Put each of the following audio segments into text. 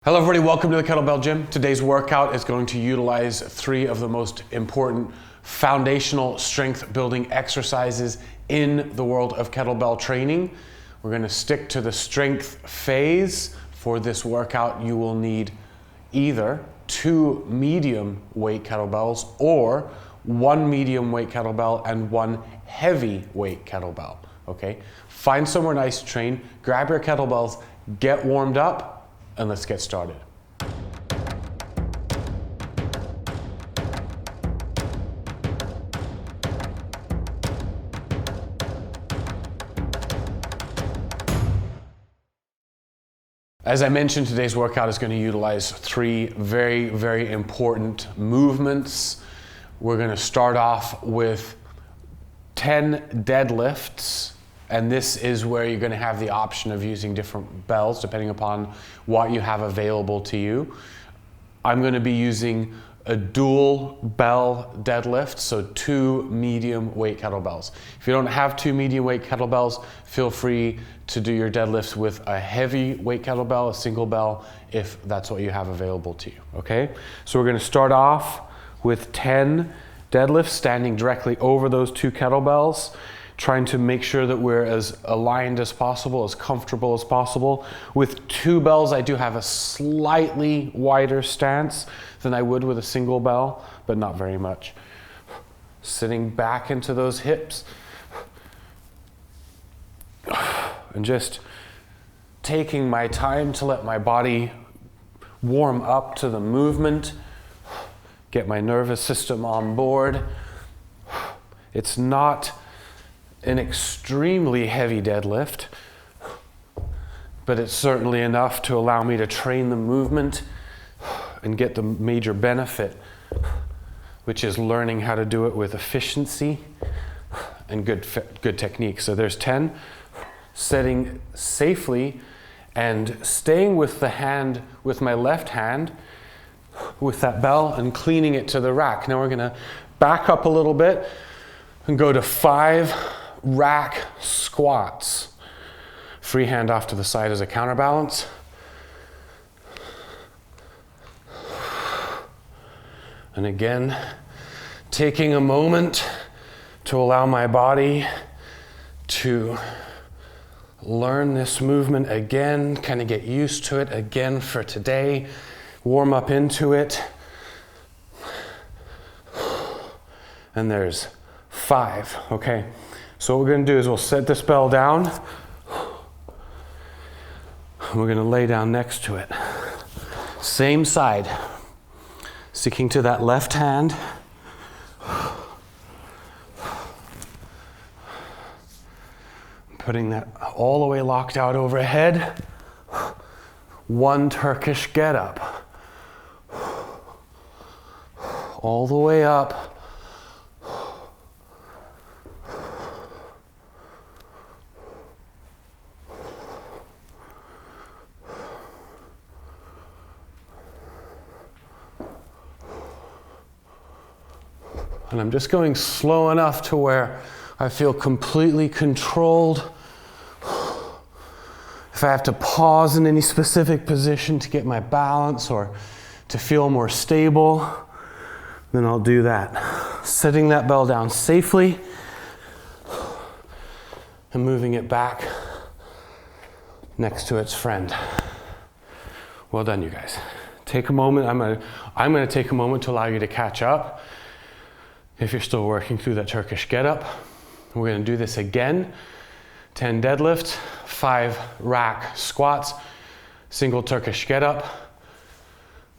Hello everybody, welcome to the Kettlebell Gym. Today's workout is going to utilize three of the most important foundational strength building exercises in the world of kettlebell training. We're going to stick to the strength phase. For this workout, you will need either 2 medium weight kettlebells or 1 medium weight kettlebell and 1 heavy weight kettlebell. Okay? Find somewhere nice to train, grab your kettlebells, get warmed up, and let's get started. As I mentioned, today's workout is going to utilize 3 very important movements. We're going to start off with 10 deadlifts. And this is where you're going to have the option of using different bells depending upon what you have available to you. I'm going to be using a dual bell deadlift, so 2 medium weight kettlebells. If you don't have 2 medium weight kettlebells, feel free to do your deadlifts with a heavy weight kettlebell, a single bell, if that's what you have available to you, okay? So we're going to start off with 10 deadlifts standing directly over those 2 kettlebells, trying to make sure that we're as aligned as possible, as comfortable as possible. With 2 bells, I do have a slightly wider stance than I would with a single bell, but not very much. Sitting back into those hips. And just taking my time to let my body warm up to the movement, get my nervous system on board. It's not an extremely heavy deadlift, but it's certainly enough to allow me to train the movement and get the major benefit, which is learning how to do it with efficiency and good technique. So there's 10, setting safely and staying with the hand, with my left hand, with that bell and cleaning it to the rack. Now we're gonna back up a little bit and go to 5 rack squats. Free hand off to the side as a counterbalance. And again, taking a moment to allow my body to learn this movement again, kind of get used to it again for today, warm up into it. And there's 5, okay? So what we're going to do is we'll set this bell down. We're going to lay down next to it. Same side. Sticking to that left hand. Putting that all the way locked out overhead. 1 Turkish Get Up. All the way up. And I'm just going slow enough to where I feel completely controlled. If I have to pause in any specific position to get my balance or to feel more stable, then I'll do that. Setting that bell down safely and moving it back next to its friend. Well done, you guys. Take a moment. I'm gonna take a moment to allow you to catch up. If you're still working through that Turkish Get Up, we're going to do this again. 10 deadlifts, 5 rack squats, single Turkish Get Up.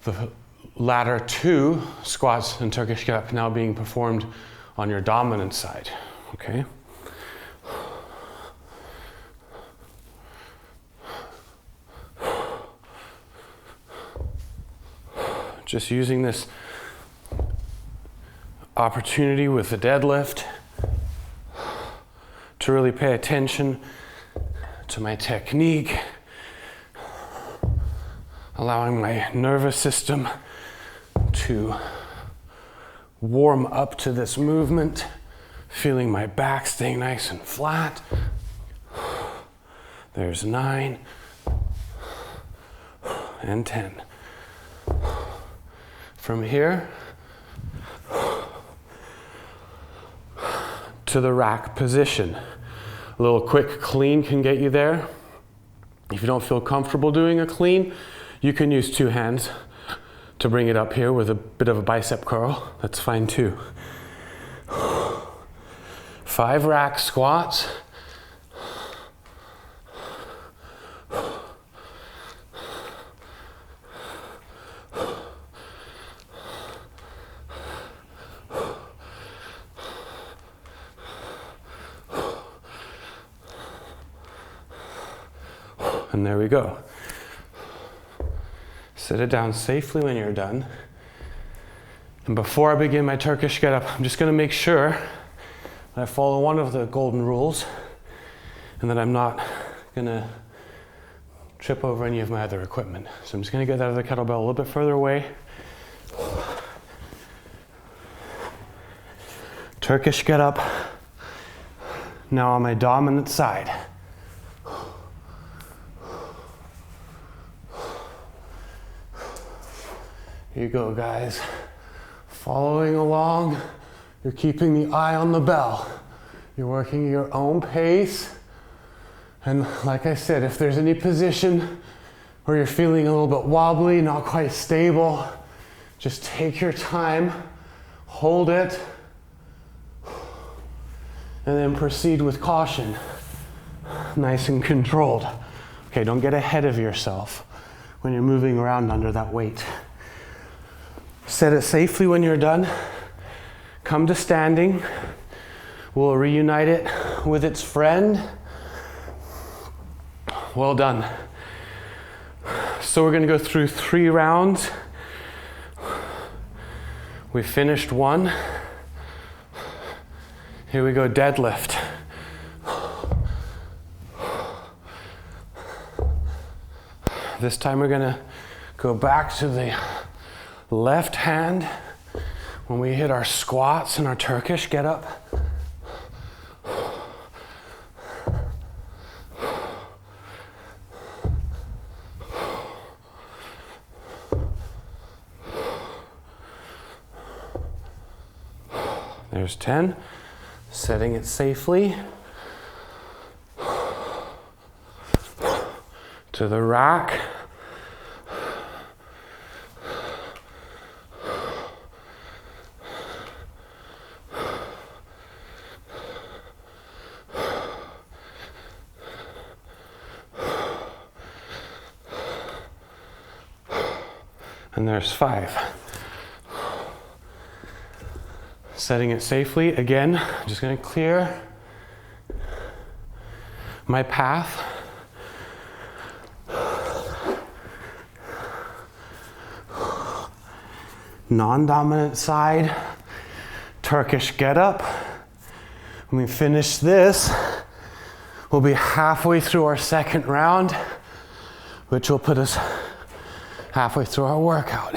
The latter 2 squats and Turkish Get Up now being performed on your dominant side, okay? Just using this opportunity with the deadlift to really pay attention to my technique, allowing my nervous system to warm up to this movement, feeling my back staying nice and flat. There's 9, and 10. From here to the rack position. A little quick clean can get you there. If you don't feel comfortable doing a clean, you can use 2 hands to bring it up here with a bit of a bicep curl. That's fine too. 5 rack squats. And there we go. Sit it down safely when you're done. And before I begin my Turkish Get Up, I'm just gonna make sure that I follow one of the golden rules and that I'm not gonna trip over any of my other equipment. So I'm just gonna get that other kettlebell a little bit further away. Turkish Get Up. Now on my dominant side. Here you go, guys. Following along, you're keeping the eye on the bell. You're working at your own pace. And like I said, if there's any position where you're feeling a little bit wobbly, not quite stable, just take your time, hold it, and then proceed with caution. Nice and controlled. Okay, don't get ahead of yourself when you're moving around under that weight. Set it safely when you're done. Come to standing. We'll reunite it with its friend. Well done. So we're going to go through 3 rounds. We finished 1. Here we go, deadlift. This time we're going to go back to the left hand when we hit our squats and our Turkish Get Up. There's 10. Setting it safely. To the rack. And there's 5. Setting it safely. Again, I'm just going to clear my path. Non-dominant side, Turkish Get Up. When we finish this, we'll be halfway through our second round, which will put us halfway through our workout.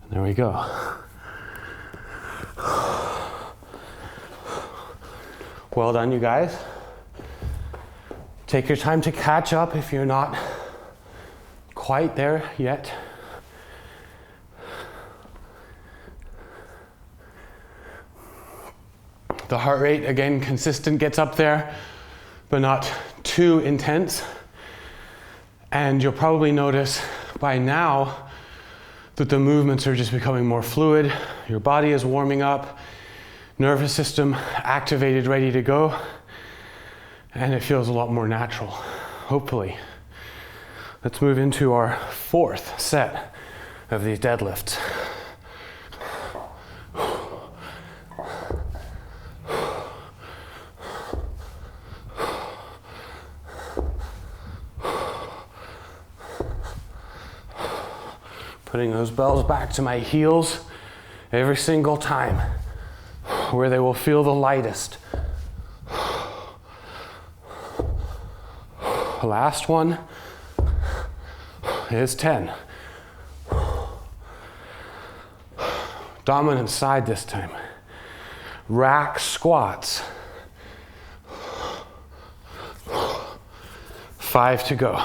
There we go. Well done, you guys. Take your time to catch up if you're not quite there yet. The heart rate, again, consistent, gets up there, but not too intense. And you'll probably notice by now that the movements are just becoming more fluid. Your body is warming up, nervous system activated, ready to go, and it feels a lot more natural, hopefully. Let's move into our 4th set of these deadlifts. Putting those bells back to my heels every single time, where they will feel the lightest. Last one is 10. Dominant side this time. Rack squats. 5 to go.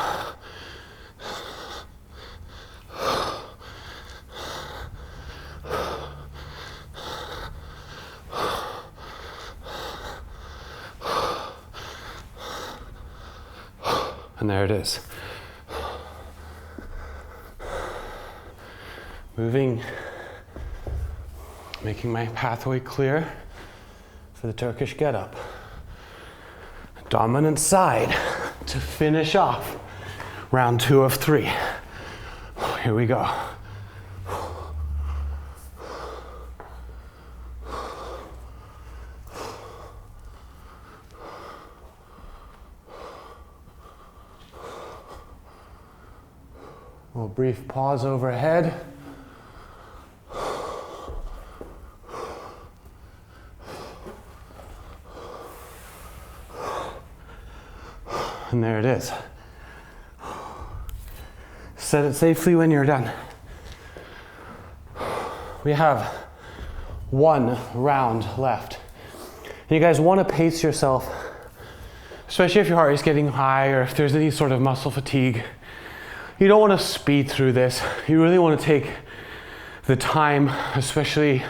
And there it is. Moving, making my pathway clear for the Turkish Get Up. Dominant side to finish off round 2 of 3. Here we go. A little brief pause overhead. And there it is. Set it safely when you're done. We have 1 round left. And you guys want to pace yourself, especially if your heart rate's getting high or if there's any sort of muscle fatigue. You don't want to speed through this. You really want to take the time, especially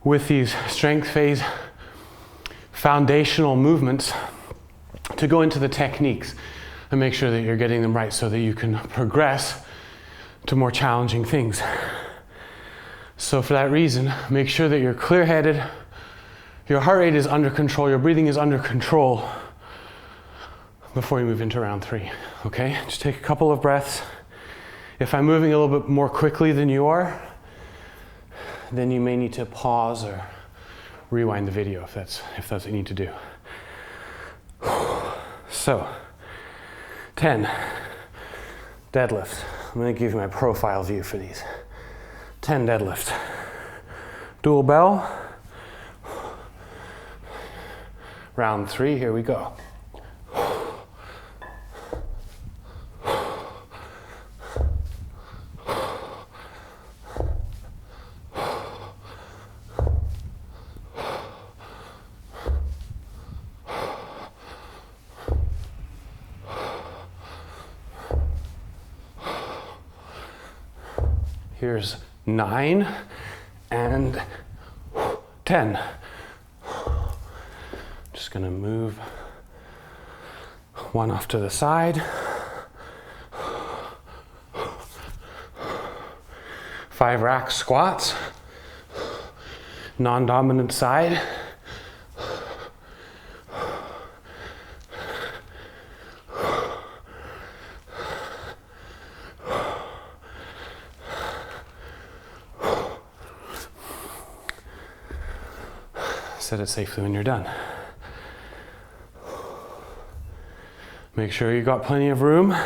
with these strength phase foundational movements, to go into the techniques and make sure that you're getting them right so that you can progress to more challenging things. So for that reason, make sure that you're clear-headed, your heart rate is under control, your breathing is under control before you move into round 3, okay? Just take a couple of breaths. If I'm moving a little bit more quickly than you are, then you may need to pause or rewind the video if that's what you need to do. So, 10, deadlift. I'm going to give you my profile view for these. 10 deadlift. Dual bell. Round 3, here we go. Here's 9 and 10. Just gonna move 1 off to the side. 5 rack squats, non-dominant side. Set it safely when you're done. Make sure you got plenty of room.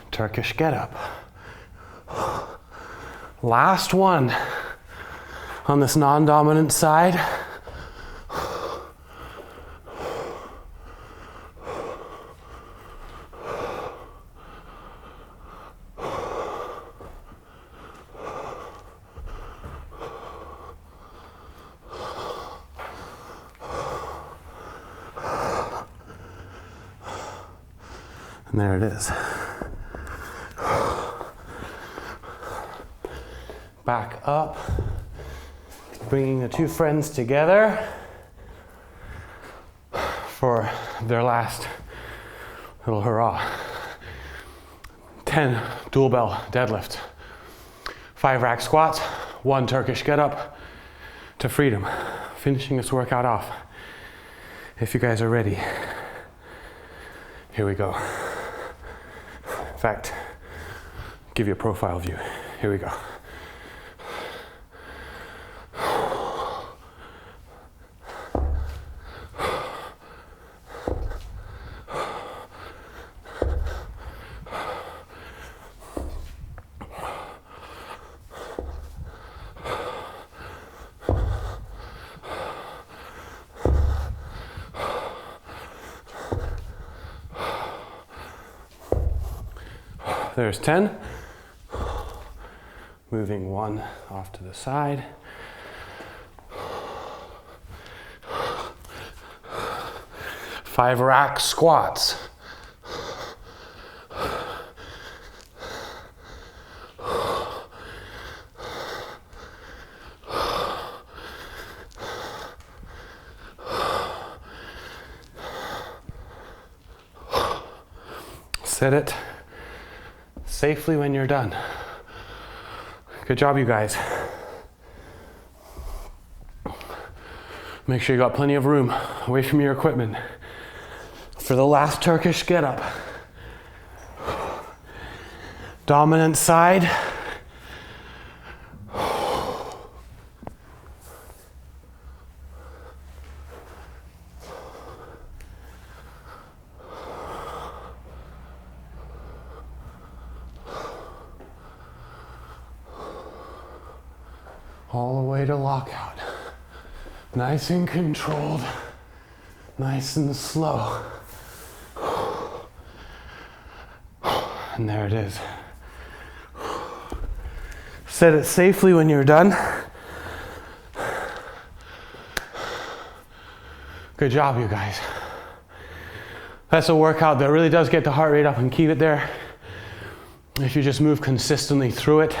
Turkish Get Up. Last one on this non-dominant side. And there it is. Back up, bringing the 2 friends together for their last little hurrah. 10 dual bell deadlift, 5 rack squats, 1 Turkish Get Up to freedom. Finishing this workout off. If you guys are ready, here we go. In fact, give you a profile view. Here we go. There's 10. Moving one off to the side. Five rack squats. Sit it safely when you're done. Good job, you guys. Make sure you got plenty of room away from your equipment for the last Turkish get up. Dominant side. All the way to lockout. Nice and controlled, nice and slow. And there it is. Set it safely when you're done. Good job, you guys. That's a workout that really does get the heart rate up and keep it there. If you just move consistently through it.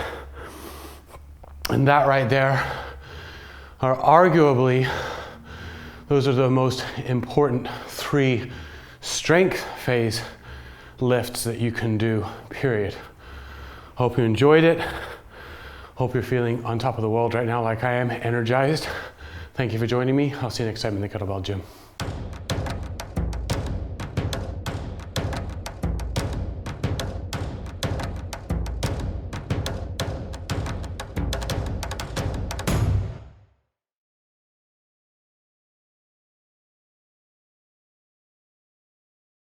And that right there are arguably, those are the most important 3 strength phase lifts that you can do, period. Hope you enjoyed it. Hope you're feeling on top of the world right now like I am, energized. Thank you for joining me. I'll see you next time in the kettlebell gym.